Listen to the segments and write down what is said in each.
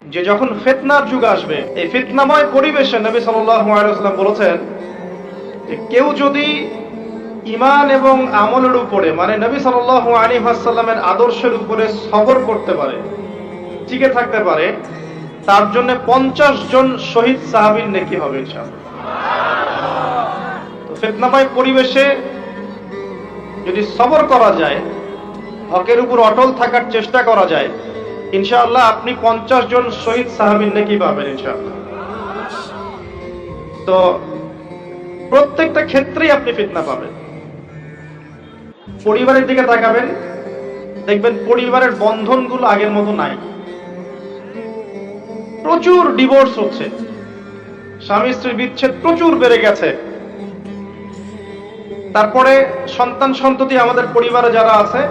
যে যখন ফিতনার যুগ আসবে, এই ফিতনাময় পরিবেশে নবী সাল্লাল্লাহু আলাইহি ওয়াসাল্লাম বলেছেন যে কেউ যদি ঈমান এবং আমলের উপরে, মানে নবী সাল্লাল্লাহু আলাইহি ওয়াসাল্লামের আদর্শের উপরে সবর করতে পারে, টিকে থাকতে পারে, তার জন্য 50 জন শহীদ সাহাবীর নেকি হবে ইনশাআল্লাহ। তো ফিতনাময় পরিবেশে যদি সবর করা যায়, হকের উপর অটল থাকার চেষ্টা করা যায়, ইনশাআল্লাহ আপনি 50 জন শহীদ সাহাবীর নেকি পাবেন ইনশাআল্লাহ। তো প্রত্যেকটা ক্ষেত্রেই আপনি ফিতনা পাবেন। পরিবারের দিকে তাকাবেন, দেখবেন পরিবারের বন্ধনগুলো আগের মতো নাই। প্রচুর ডিভোর্স হচ্ছে, স্বামী স্ত্রীর বিচ্ছেদ প্রচুর বেড়ে গেছে। তারপরে সন্তান সন্ততি আমাদের পরিবারে যারা আছে,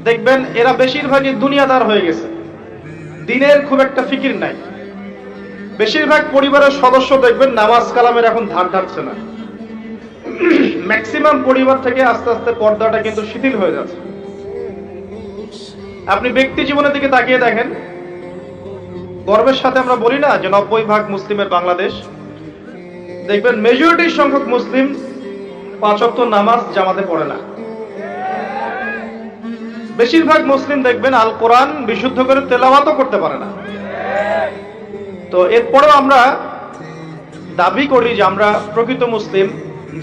দেখবেন এরা বেশিরভাগই দুনিয়াদার হয়ে গেছে, দিনের খুব একটা ফিকির নাই। বেশিরভাগ পরিবারের সদস্য দেখবেন নামাজ কালামের এখন ধার ধারছে না। ম্যাক্সিমাম পরিবার থেকে আস্তে আস্তে পর্দাটা কিন্তু শিথিল হয়ে যাচ্ছে। আপনি ব্যক্তি জীবনের দিকে তাকিয়ে দেখেন, গর্বের সাথে আমরা বলি না যে 90% মুসলিমের বাংলাদেশ, দেখবেন মেজরিটি সংখ্যক মুসলিম 5 ওয়াক্ত নামাজ জামাতে পড়ে না। বেশিরভাগ মুসলিম দেখবেন আল কোরআন বিশুদ্ধ করে তেলাওয়াতও করতে পারে না। তো এরপরেও আমরা দাবি করি যে আমরা প্রকৃত মুসলিম,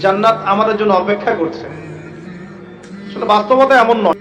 জান্নাত আমাদের জন্য অপেক্ষা করছে। আসলে বাস্তবতা এমন নয়।